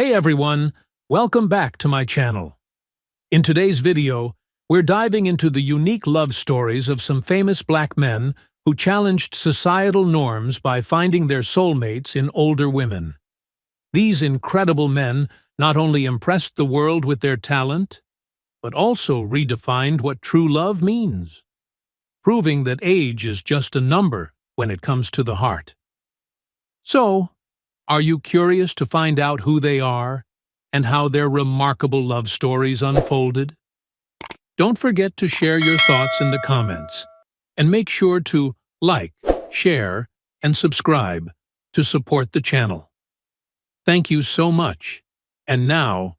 Hey everyone, welcome back to my channel. In today's video, we're diving into the unique love stories of some famous black men who challenged societal norms by finding their soulmates in older women. These incredible men not only impressed the world with their talent, but also redefined what true love means, proving that age is just a number when it comes to the heart. So, are you curious to find out who they are and how their remarkable love stories unfolded? Don't forget to share your thoughts in the comments, and make sure to like, share, and subscribe to support the channel. Thank you so much. And now,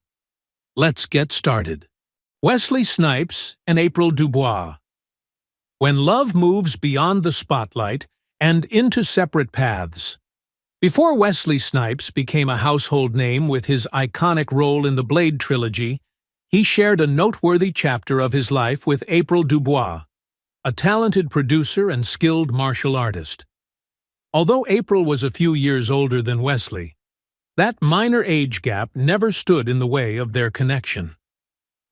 let's get started. Wesley Snipes and April Dubois. When love moves beyond the spotlight and into separate paths. Before Wesley Snipes became a household name with his iconic role in the Blade trilogy, he shared a noteworthy chapter of his life with April Dubois, a talented producer and skilled martial artist. Although April was a few years older than Wesley, that minor age gap never stood in the way of their connection.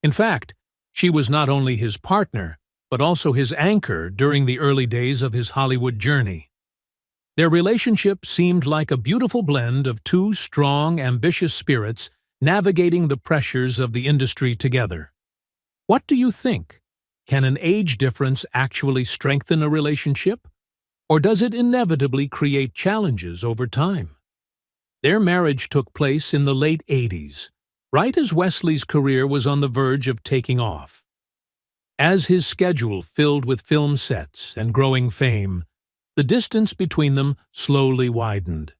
In fact, she was not only his partner, but also his anchor during the early days of his Hollywood journey. Their relationship seemed like a beautiful blend of two strong, ambitious spirits navigating the pressures of the industry together. What do you think? Can an age difference actually strengthen a relationship? Or does it inevitably create challenges over time? Their marriage took place in the late 80s, right as Wesley's career was on the verge of taking off. As his schedule filled with film sets and growing fame, the distance between them slowly widened.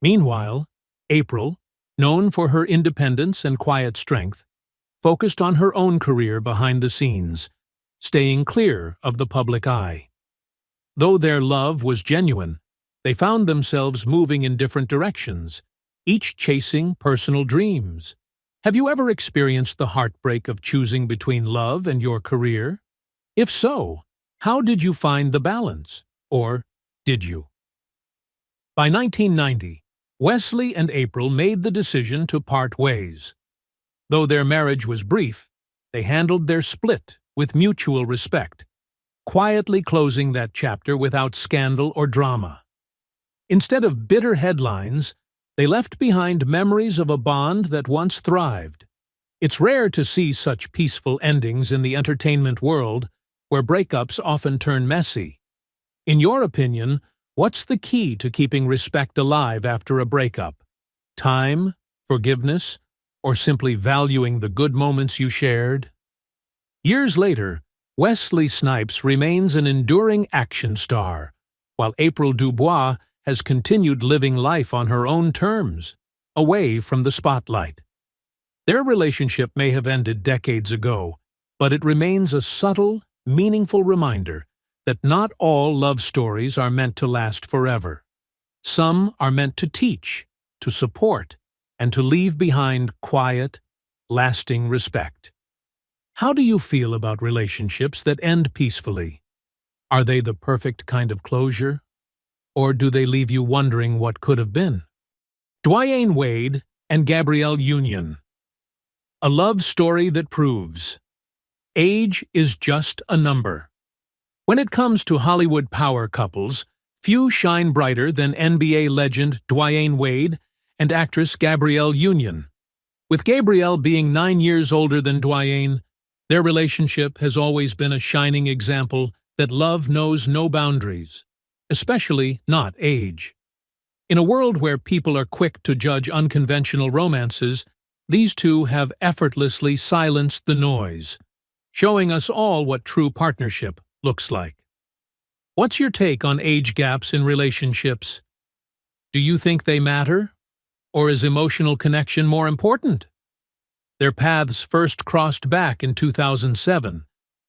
Meanwhile, April, known for her independence and quiet strength, focused on her own career behind the scenes, staying clear of the public eye. Though their love was genuine, they found themselves moving in different directions, each chasing personal dreams. Have you ever experienced the heartbreak of choosing between love and your career? If so, how did you find the balance? Or did you? By 1990, Wesley and April made the decision to part ways. Though their marriage was brief, they handled their split with mutual respect, quietly closing that chapter without scandal or drama. Instead of bitter headlines, they left behind memories of a bond that once thrived. It's rare to see such peaceful endings in the entertainment world, where breakups often turn messy. In your opinion, what's the key to keeping respect alive after a breakup? Time, forgiveness, or simply valuing the good moments you shared? Years later, Wesley Snipes remains an enduring action star, while April Dubois has continued living life on her own terms, away from the spotlight. Their relationship may have ended decades ago, but it remains a subtle, meaningful reminder that not all love stories are meant to last forever. Some are meant to teach, to support, and to leave behind quiet, lasting respect. How do you feel about relationships that end peacefully? Are they the perfect kind of closure? Or do they leave you wondering what could have been? Dwyane Wade and Gabrielle Union. A love story that proves age is just a number. When it comes to Hollywood power couples, few shine brighter than NBA legend Dwyane Wade and actress Gabrielle Union. With Gabrielle being 9 years older than Dwyane, their relationship has always been a shining example that love knows no boundaries, especially not age. In a world where people are quick to judge unconventional romances, these two have effortlessly silenced the noise, showing us all what true partnership looks like. What's your take on age gaps in relationships? Do you think they matter? Or is emotional connection more important? Their paths first crossed back in 2007,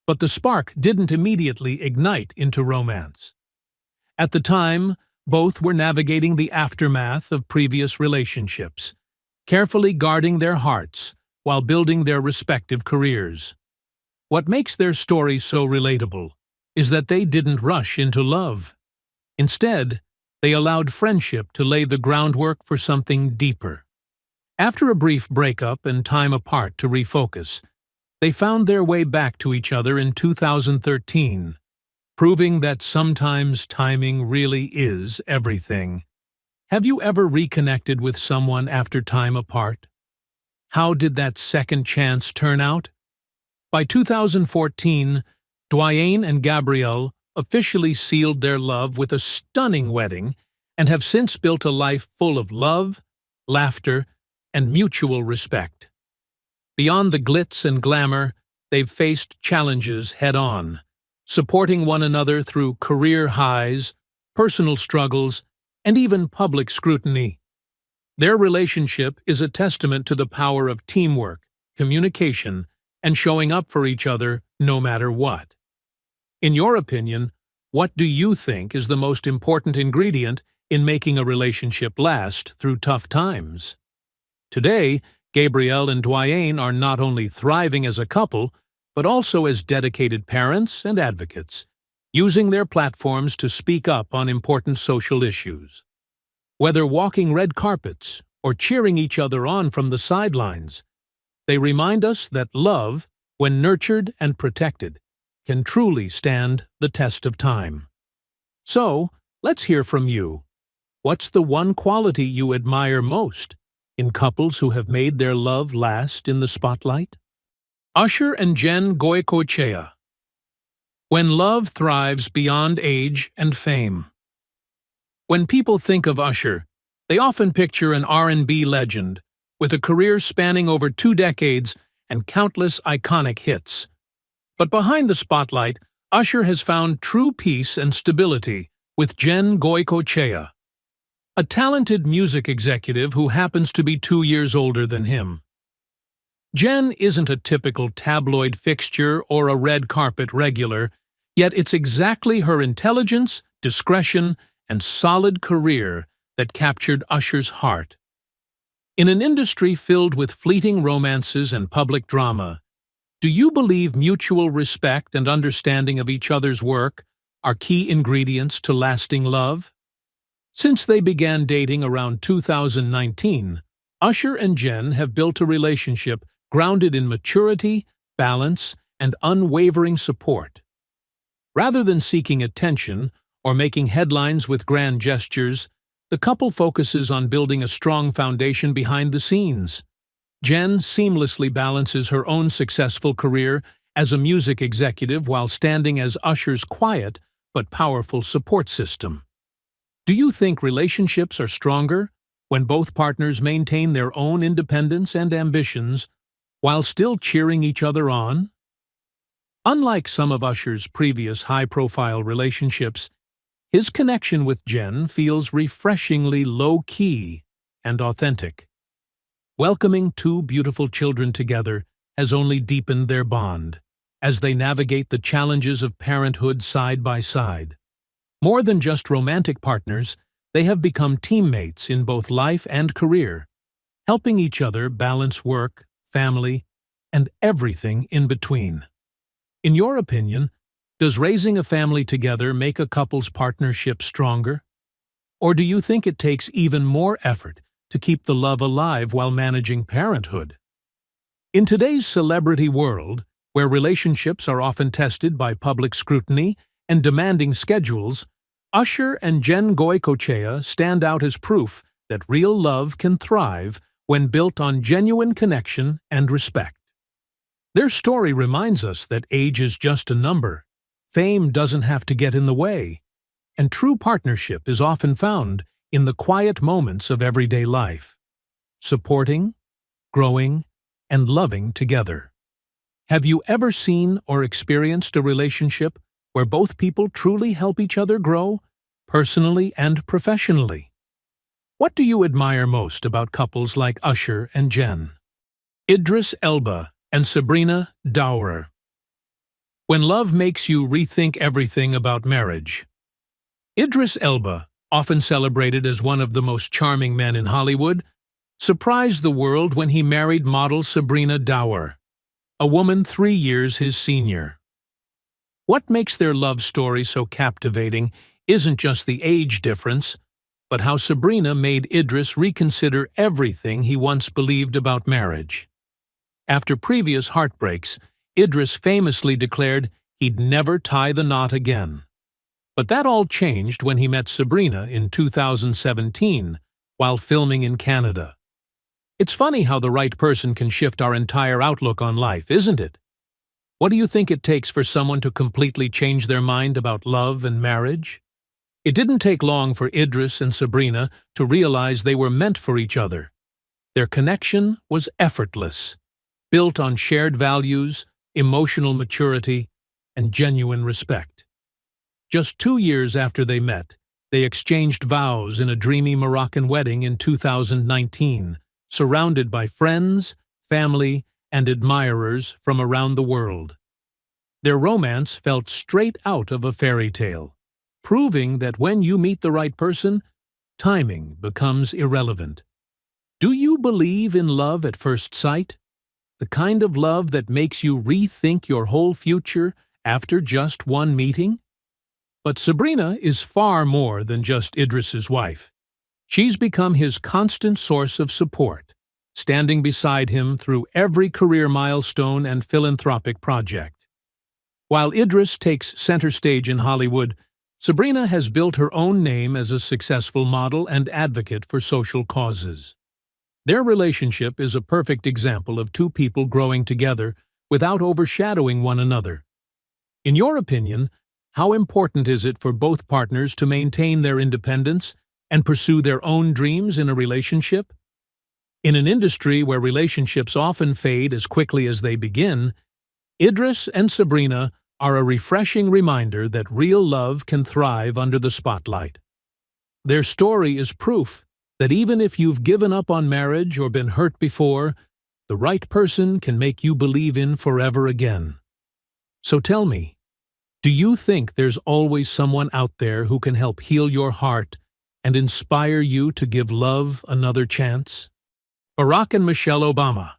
but the spark didn't immediately ignite into romance. At the time, both were navigating the aftermath of previous relationships, carefully guarding their hearts while building their respective careers. What makes their story so relatable is that they didn't rush into love. Instead, they allowed friendship to lay the groundwork for something deeper. After a brief breakup and time apart to refocus, they found their way back to each other in 2013, proving that sometimes timing really is everything. Have you ever reconnected with someone after time apart? How did that second chance turn out? By 2014, Dwayne and Gabrielle officially sealed their love with a stunning wedding and have since built a life full of love, laughter, and mutual respect. Beyond the glitz and glamour, they've faced challenges head-on, supporting one another through career highs, personal struggles, and even public scrutiny. Their relationship is a testament to the power of teamwork, communication, and showing up for each other no matter what. In your opinion, what do you think is the most important ingredient in making a relationship last through tough times? Today, Gabrielle and Dwayne are not only thriving as a couple, but also as dedicated parents and advocates, using their platforms to speak up on important social issues. Whether walking red carpets or cheering each other on from the sidelines, they remind us that love, when nurtured and protected, can truly stand the test of time. So, let's hear from you. What's the one quality you admire most in couples who have made their love last in the spotlight? Usher and Jen Goicoechea. When love thrives beyond age and fame. When people think of Usher, they often picture an R&B legend with a career spanning over 2 decades and countless iconic hits. But behind the spotlight, Usher has found true peace and stability with Jen Goicoechea, a talented music executive who happens to be 2 years older than him. Jen isn't a typical tabloid fixture or a red carpet regular, yet it's exactly her intelligence, discretion, and solid career that captured Usher's heart. In an industry filled with fleeting romances and public drama, do you believe mutual respect and understanding of each other's work are key ingredients to lasting love? Since they began dating around 2019, Usher and Jen have built a relationship grounded in maturity, balance, and unwavering support. Rather than seeking attention or making headlines with grand gestures, the couple focuses on building a strong foundation behind the scenes. Jen seamlessly balances her own successful career as a music executive while standing as Usher's quiet but powerful support system. Do you think relationships are stronger when both partners maintain their own independence and ambitions while still cheering each other on? Unlike some of Usher's previous high-profile relationships, his connection with Jen feels refreshingly low-key and authentic. Welcoming 2 beautiful children together has only deepened their bond, as they navigate the challenges of parenthood side by side. More than just romantic partners, they have become teammates in both life and career, helping each other balance work, family, and everything in between. In your opinion, does raising a family together make a couple's partnership stronger? Or do you think it takes even more effort to keep the love alive while managing parenthood? In today's celebrity world, where relationships are often tested by public scrutiny and demanding schedules, Usher and Jen Goicoechea stand out as proof that real love can thrive when built on genuine connection and respect. Their story reminds us that age is just a number, fame doesn't have to get in the way, and true partnership is often found in the quiet moments of everyday life, supporting, growing, and loving together. Have you ever seen or experienced a relationship where both people truly help each other grow, personally and professionally? What do you admire most about couples like Usher and Jen? Idris Elba and Sabrina Dowrer. When love makes you rethink everything about marriage. Idris Elba, often celebrated as one of the most charming men in Hollywood, surprised the world when he married model Sabrina Dowrer, a woman 3 years his senior. What makes their love story so captivating isn't just the age difference, but how Sabrina made Idris reconsider everything he once believed about marriage. After previous heartbreaks, Idris famously declared he'd never tie the knot again. But that all changed when he met Sabrina in 2017 while filming in Canada. It's funny how the right person can shift our entire outlook on life, isn't it? What do you think it takes for someone to completely change their mind about love and marriage? It didn't take long for Idris and Sabrina to realize they were meant for each other. Their connection was effortless, built on shared values, emotional maturity, and genuine respect. Just 2 years after they met, they exchanged vows in a dreamy Moroccan wedding in 2019, surrounded by friends, family, and admirers from around the world. Their romance felt straight out of a fairy tale, proving that when you meet the right person, timing becomes irrelevant. Do you believe in love at first sight? The kind of love that makes you rethink your whole future after just one meeting? But Sabrina is far more than just Idris's wife. She's become his constant source of support, standing beside him through every career milestone and philanthropic project. While Idris takes center stage in Hollywood, Sabrina has built her own name as a successful model and advocate for social causes. Their relationship is a perfect example of two people growing together without overshadowing one another. In your opinion, how important is it for both partners to maintain their independence and pursue their own dreams in a relationship? In an industry where relationships often fade as quickly as they begin, Idris and Sabrina are a refreshing reminder that real love can thrive under the spotlight. Their story is proof that even if you've given up on marriage or been hurt before, the right person can make you believe in forever again. So tell me, do you think there's always someone out there who can help heal your heart and inspire you to give love another chance? Barack and Michelle Obama.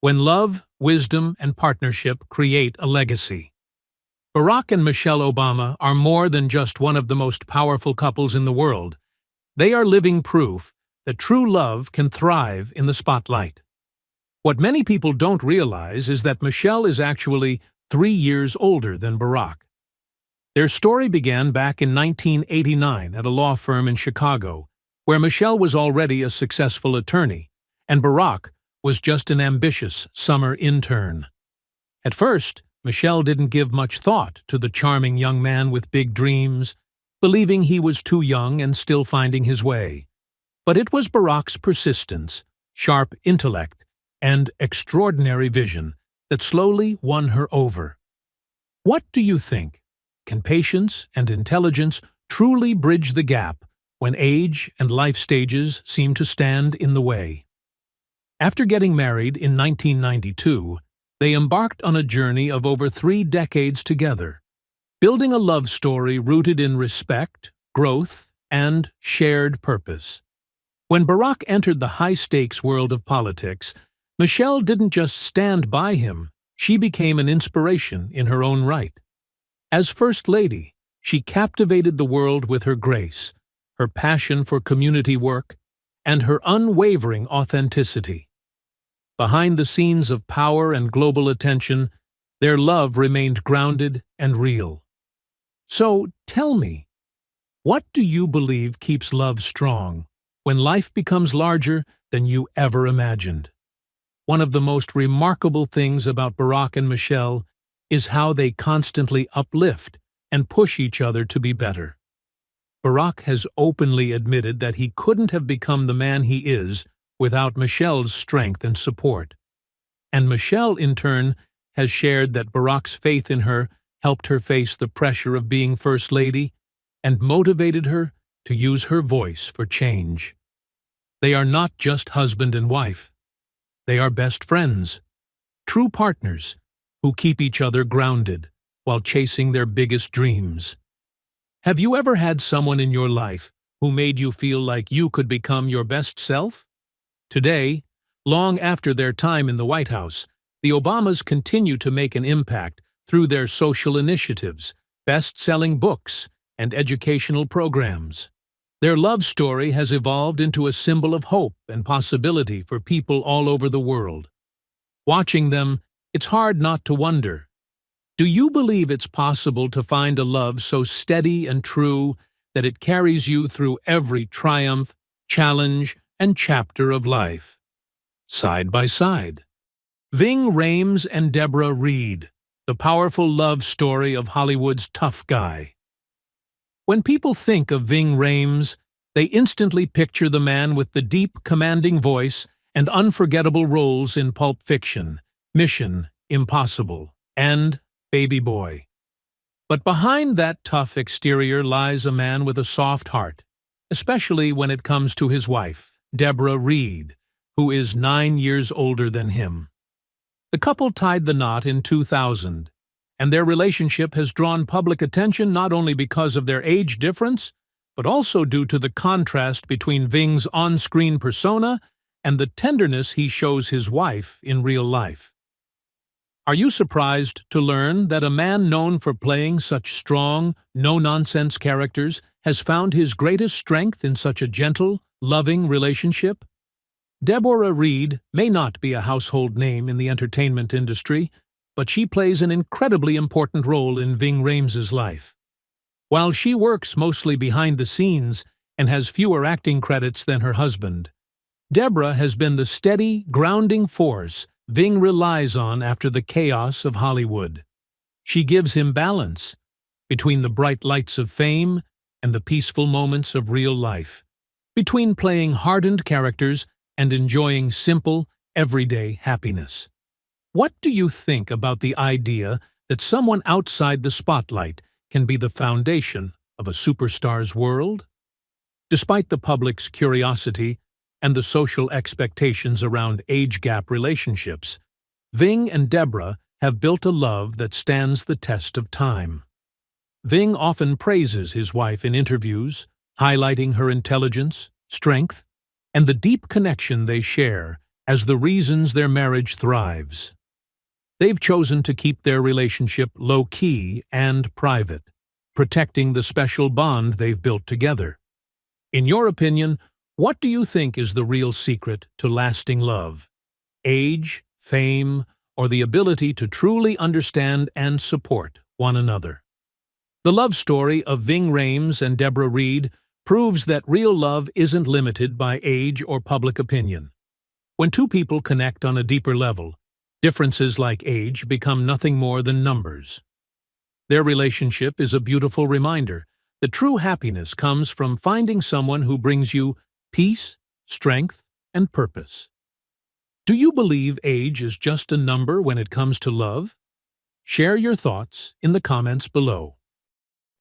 When love, wisdom, and partnership create a legacy. Barack and Michelle Obama are more than just one of the most powerful couples in the world. They are living proof that true love can thrive in the spotlight. What many people don't realize is that Michelle is actually 3 years older than Barack. Their story began back in 1989 at a law firm in Chicago, where Michelle was already a successful attorney, and Barack was just an ambitious summer intern. At first, Michelle didn't give much thought to the charming young man with big dreams, believing he was too young and still finding his way. But it was Barack's persistence, sharp intellect, and extraordinary vision that slowly won her over. What do you think? Can patience and intelligence truly bridge the gap when age and life stages seem to stand in the way? After getting married in 1992, they embarked on a journey of over 3 decades together, building a love story rooted in respect, growth, and shared purpose. When Barack entered the high-stakes world of politics, Michelle didn't just stand by him, she became an inspiration in her own right. As First Lady, she captivated the world with her grace, her passion for community work, and her unwavering authenticity. Behind the scenes of power and global attention, their love remained grounded and real. So, tell me, what do you believe keeps love strong when life becomes larger than you ever imagined? One of the most remarkable things about Barack and Michelle is how they constantly uplift and push each other to be better. Barack has openly admitted that he couldn't have become the man he is without Michelle's strength and support. And Michelle, in turn, has shared that Barack's faith in her helped her face the pressure of being First Lady and motivated her to use her voice for change. They are not just husband and wife. They are best friends, true partners who keep each other grounded while chasing their biggest dreams. Have you ever had someone in your life who made you feel like you could become your best self? Today, long after their time in the White House, the Obamas continue to make an impact through their social initiatives, best-selling books, and educational programs. Their love story has evolved into a symbol of hope and possibility for people all over the world. Watching them, it's hard not to wonder, do you believe it's possible to find a love so steady and true that it carries you through every triumph, challenge, and chapter of life? Side by side. Ving Rhames and Deborah Reed, the powerful love story of Hollywood's tough guy. When people think of Ving Rhames, they instantly picture the man with the deep, commanding voice and unforgettable roles in Pulp Fiction, Mission Impossible, and Baby Boy. But behind that tough exterior lies a man with a soft heart, especially when it comes to his wife, Deborah Reed, who is 9 years older than him. The couple tied the knot in 2000, and their relationship has drawn public attention not only because of their age difference, but also due to the contrast between Ving's on-screen persona and the tenderness he shows his wife in real life. Are you surprised to learn that a man known for playing such strong, no-nonsense characters has found his greatest strength in such a gentle, loving relationship? Deborah Reed may not be a household name in the entertainment industry, but she plays an incredibly important role in Ving Rhames' life. While she works mostly behind the scenes and has fewer acting credits than her husband, Deborah has been the steady, grounding force Ving relies on after the chaos of Hollywood. She gives him balance between the bright lights of fame and the peaceful moments of real life, between playing hardened characters and enjoying simple, everyday happiness. What do you think about the idea that someone outside the spotlight can be the foundation of a superstar's world? Despite the public's curiosity and the social expectations around age gap relationships, Ving and Deborah have built a love that stands the test of time. Ving often praises his wife in interviews, highlighting her intelligence, strength, and the deep connection they share as the reasons their marriage thrives. They've chosen to keep their relationship low-key and private, protecting the special bond they've built together. In your opinion, what do you think is the real secret to lasting love? Age, fame, or the ability to truly understand and support one another? The love story of Ving Rhames and Deborah Reed proves that real love isn't limited by age or public opinion. When two people connect on a deeper level, differences like age become nothing more than numbers. Their relationship is a beautiful reminder that true happiness comes from finding someone who brings you peace, strength, and purpose. Do you believe age is just a number when it comes to love? Share your thoughts in the comments below.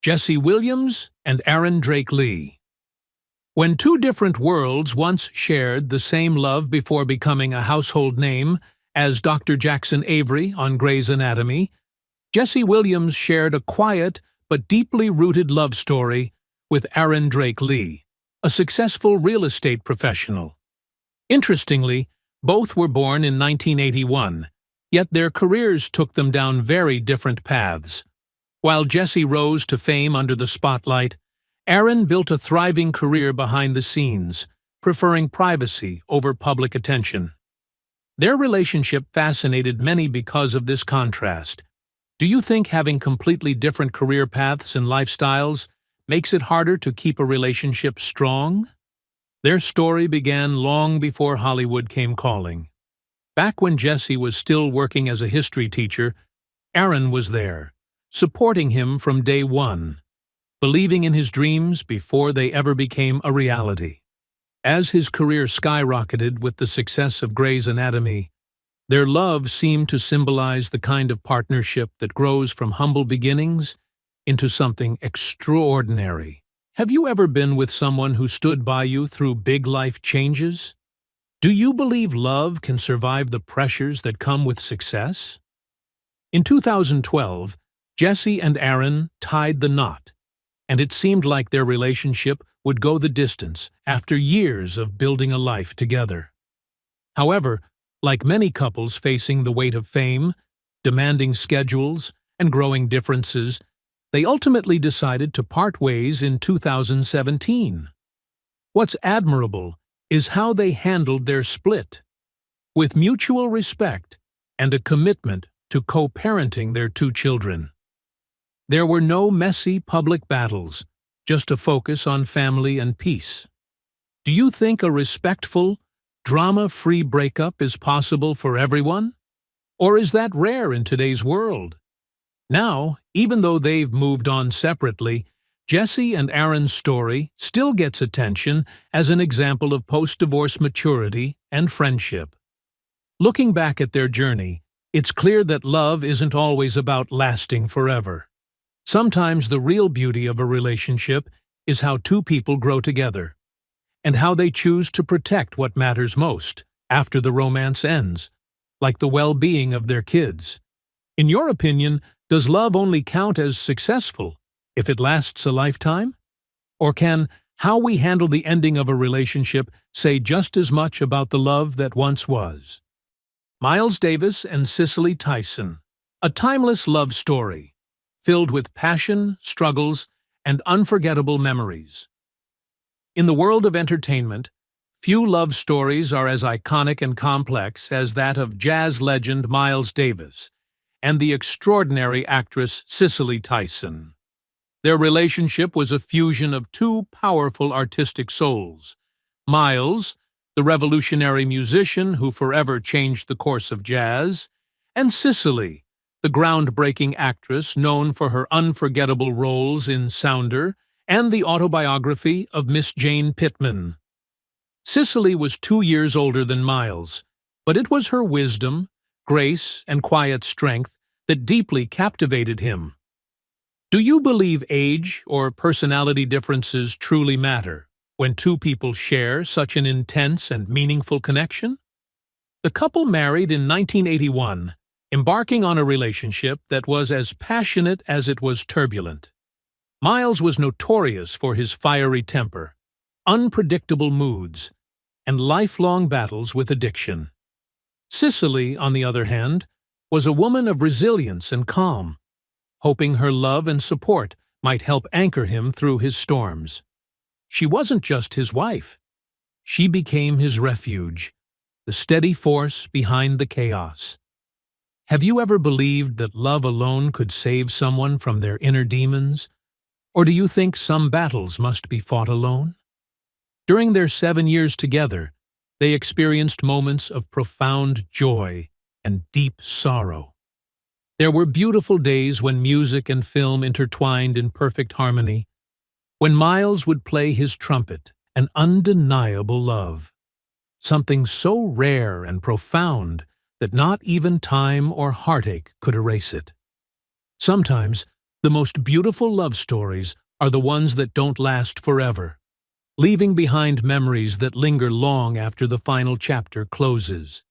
Jesse Williams and Aaron Drake Lee. When two different worlds once shared the same love before becoming a household name, as Dr. Jackson Avery on Grey's Anatomy, Jesse Williams shared a quiet but deeply rooted love story with Aaron Drake Lee, a successful real estate professional. Interestingly, both were born in 1981, yet their careers took them down very different paths. While Jesse rose to fame under the spotlight, Aaron built a thriving career behind the scenes, preferring privacy over public attention. Their relationship fascinated many because of this contrast. Do you think having completely different career paths and lifestyles makes it harder to keep a relationship strong? Their story began long before Hollywood came calling. Back when Jesse was still working as a history teacher, Aaron was there, supporting him from day one, believing in his dreams before they ever became a reality. As his career skyrocketed with the success of Grey's Anatomy, their love seemed to symbolize the kind of partnership that grows from humble beginnings into something extraordinary. Have you ever been with someone who stood by you through big life changes? Do you believe love can survive the pressures that come with success? In 2012, Jesse and Aaron tied the knot, and it seemed like their relationship would go the distance after years of building a life together. However, like many couples facing the weight of fame, demanding schedules, and growing differences, they ultimately decided to part ways in 2017. What's admirable is how they handled their split, with mutual respect and a commitment to co-parenting their two children. There were no messy public battles, just a focus on family and peace. Do you think a respectful, drama-free breakup is possible for everyone? Or is that rare in today's world? Now, even though they've moved on separately, Jesse and Aaron's story still gets attention as an example of post-divorce maturity and friendship. Looking back at their journey, it's clear that love isn't always about lasting forever. Sometimes the real beauty of a relationship is how two people grow together, and how they choose to protect what matters most after the romance ends, like the well-being of their kids. In your opinion, does love only count as successful if it lasts a lifetime? Or can how we handle the ending of a relationship say just as much about the love that once was? Miles Davis and Cicely Tyson, a timeless love story, filled with passion, struggles, and unforgettable memories. In the world of entertainment, few love stories are as iconic and complex as that of jazz legend Miles Davis and the extraordinary actress Cicely Tyson. Their relationship was a fusion of two powerful artistic souls. Miles, the revolutionary musician who forever changed the course of jazz, and Cicely, the groundbreaking actress known for her unforgettable roles in Sounder and the autobiography of Miss Jane Pittman. Cicely was 2 years older than Miles, but it was her wisdom, grace, and quiet strength that deeply captivated him. Do you believe age or personality differences truly matter when two people share such an intense and meaningful connection? The couple married in 1981, embarking on a relationship that was as passionate as it was turbulent. Miles was notorious for his fiery temper, unpredictable moods, and lifelong battles with addiction. Cicely, on the other hand, was a woman of resilience and calm, hoping her love and support might help anchor him through his storms. She wasn't just his wife. She became his refuge, the steady force behind the chaos. Have you ever believed that love alone could save someone from their inner demons? Or do you think some battles must be fought alone? During their 7 years together, they experienced moments of profound joy and deep sorrow. There were beautiful days when music and film intertwined in perfect harmony, when Miles would play his trumpet, an undeniable love, something so rare and profound that not even time or heartache could erase it. Sometimes, the most beautiful love stories are the ones that don't last forever, leaving behind memories that linger long after the final chapter closes.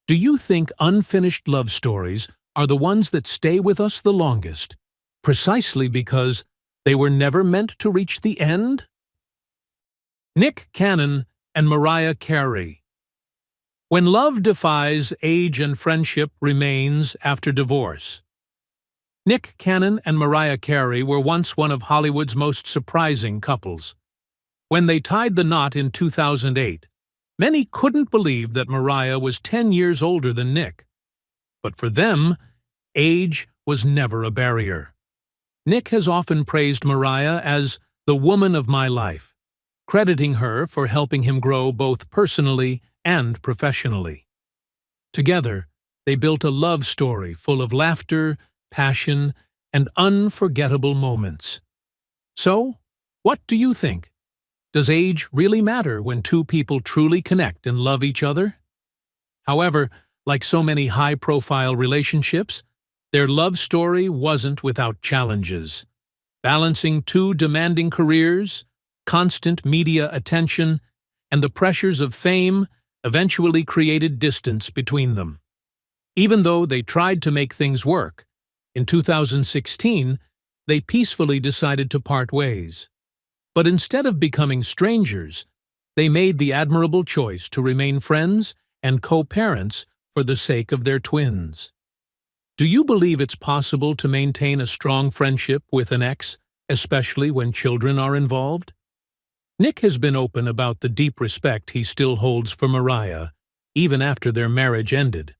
Do you think unfinished love stories are the ones that stay with us the longest, precisely because they were never meant to reach the end? Nick Cannon and Mariah Carey. When love defies age and friendship remains after divorce. Nick Cannon and Mariah Carey were once one of Hollywood's most surprising couples. When they tied the knot in 2008, many couldn't believe that Mariah was 10 years older than Nick. But for them, age was never a barrier. Nick has often praised Mariah as the woman of my life, crediting her for helping him grow both personally and professionally. Together, they built a love story full of laughter, passion, and unforgettable moments. So, what do you think? Does age really matter when two people truly connect and love each other? However, like so many high-profile relationships, their love story wasn't without challenges. Balancing two demanding careers, constant media attention, and the pressures of fame eventually created distance between them. Even though they tried to make things work, in 2016, they peacefully decided to part ways. But instead of becoming strangers, they made the admirable choice to remain friends and co-parents for the sake of their twins. Do you believe it's possible to maintain a strong friendship with an ex, especially when children are involved? Nick has been open about the deep respect he still holds for Mariah, even after their marriage ended.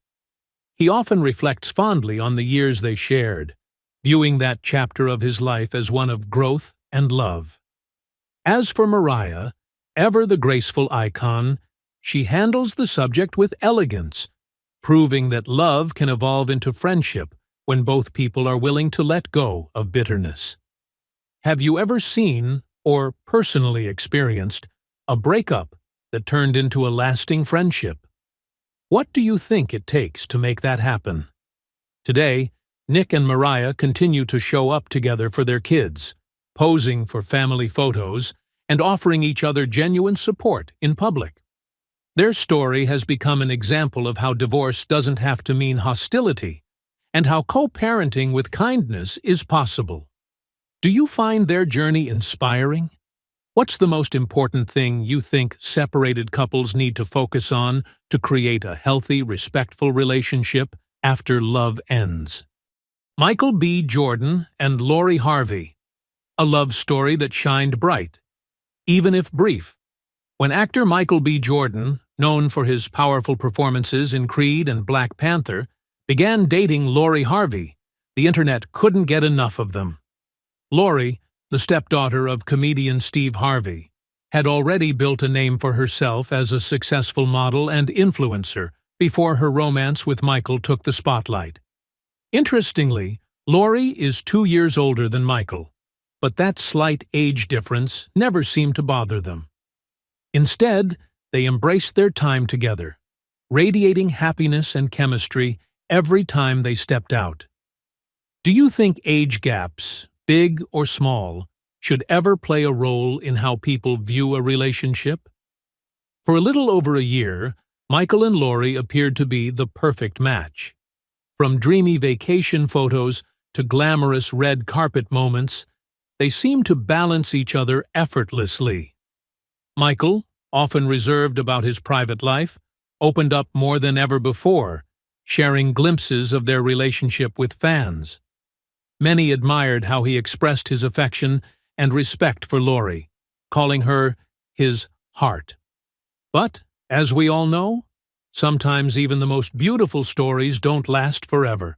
He often reflects fondly on the years they shared, viewing that chapter of his life as one of growth and love. As for Mariah, ever the graceful icon, she handles the subject with elegance, proving that love can evolve into friendship when both people are willing to let go of bitterness. Have you ever seen, or personally experienced, a breakup that turned into a lasting friendship? What do you think it takes to make that happen? Today, Nick and Mariah continue to show up together for their kids, posing for family photos and offering each other genuine support in public. Their story has become an example of how divorce doesn't have to mean hostility, and how co-parenting with kindness is possible. Do you find their journey inspiring? What's the most important thing you think separated couples need to focus on to create a healthy, respectful relationship after love ends? Michael B. Jordan and Lori Harvey. A love story that shined bright, even if brief. When actor Michael B. Jordan, known for his powerful performances in Creed and Black Panther, began dating Lori Harvey, the internet couldn't get enough of them. Lori, the stepdaughter of comedian Steve Harvey, had already built a name for herself as a successful model and influencer before her romance with Michael took the spotlight. Interestingly, Lori is 2 years older than Michael, but that slight age difference never seemed to bother them. Instead, they embraced their time together, radiating happiness and chemistry every time they stepped out. Do you think age gaps, big or small, should ever play a role in how people view a relationship? For a little over a year, Michael and Lori appeared to be the perfect match. From dreamy vacation photos to glamorous red carpet moments, they seemed to balance each other effortlessly. Michael, often reserved about his private life, opened up more than ever before, sharing glimpses of their relationship with fans. Many admired how he expressed his affection and respect for Lori, calling her his heart. But, as we all know, sometimes even the most beautiful stories don't last forever.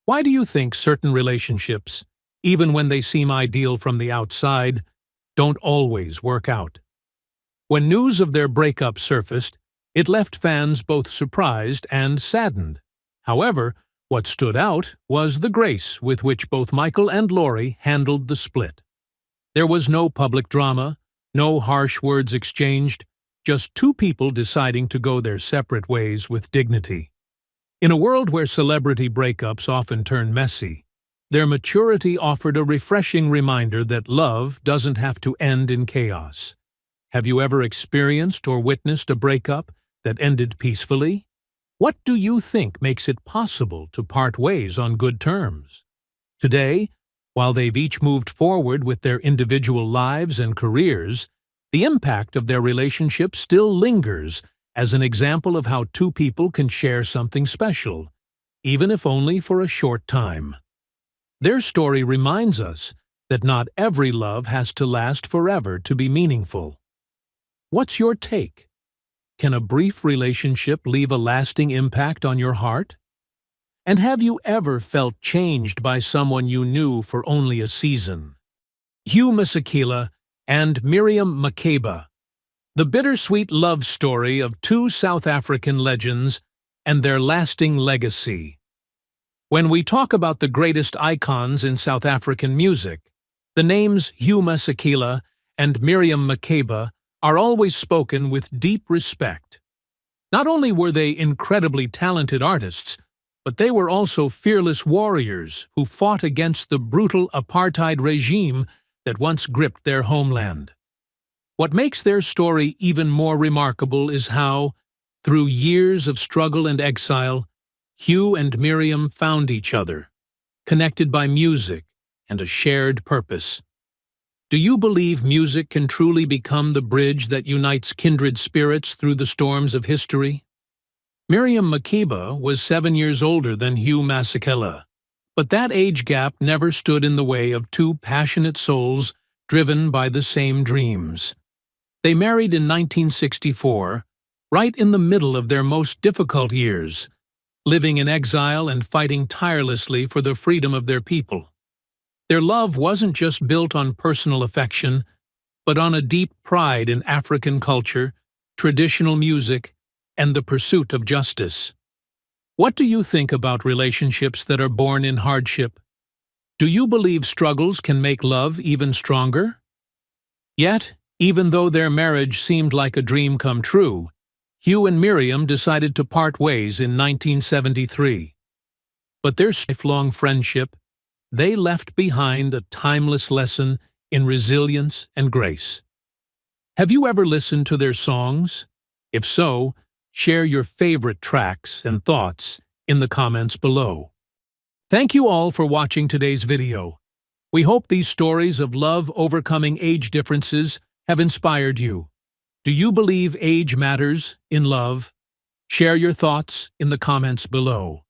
Why do you think certain relationships, even when they seem ideal from the outside, don't always work out? When news of their breakup surfaced, it left fans both surprised and saddened. However, what stood out was the grace with which both Michael and Lori handled the split. There was no public drama, no harsh words exchanged, just two people deciding to go their separate ways with dignity. In a world where celebrity breakups often turn messy, their maturity offered a refreshing reminder that love doesn't have to end in chaos. Have you ever experienced or witnessed a breakup that ended peacefully? What do you think makes it possible to part ways on good terms? Today, while they've each moved forward with their individual lives and careers, the impact of their relationship still lingers as an example of how two people can share something special, even if only for a short time. Their story reminds us that not every love has to last forever to be meaningful. What's your take? Can a brief relationship leave a lasting impact on your heart? And have you ever felt changed by someone you knew for only a season? Hugh Masekela and Miriam Makeba, the bittersweet love story of two South African legends and their lasting legacy. When we talk about the greatest icons in South African music, the names Hugh Masekela and Miriam Makeba are always spoken with deep respect. Not only were they incredibly talented artists, but they were also fearless warriors who fought against the brutal apartheid regime that once gripped their homeland. What makes their story even more remarkable is how, through years of struggle and exile, Hugh and Miriam found each other, connected by music and a shared purpose. Do you believe music can truly become the bridge that unites kindred spirits through the storms of history? Miriam Makeba was 7 years older than Hugh Masekela, but that age gap never stood in the way of two passionate souls driven by the same dreams. They married in 1964, right in the middle of their most difficult years, living in exile and fighting tirelessly for the freedom of their people. Their love wasn't just built on personal affection, but on a deep pride in African culture, traditional music, and the pursuit of justice. What do you think about relationships that are born in hardship? Do you believe struggles can make love even stronger? Yet, even though their marriage seemed like a dream come true, Hugh and Miriam decided to part ways in 1973. But their lifelong friendship, they left behind a timeless lesson in resilience and grace. Have you ever listened to their songs? If so, share your favorite tracks and thoughts in the comments below. Thank you all for watching today's video. We hope these stories of love overcoming age differences have inspired you. Do you believe age matters in love? Share your thoughts in the comments below.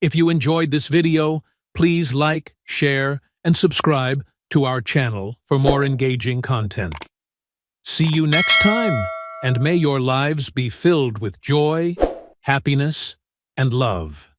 If you enjoyed this video, please like, share, and subscribe to our channel for more engaging content. See you next time, and may your lives be filled with joy, happiness, and love.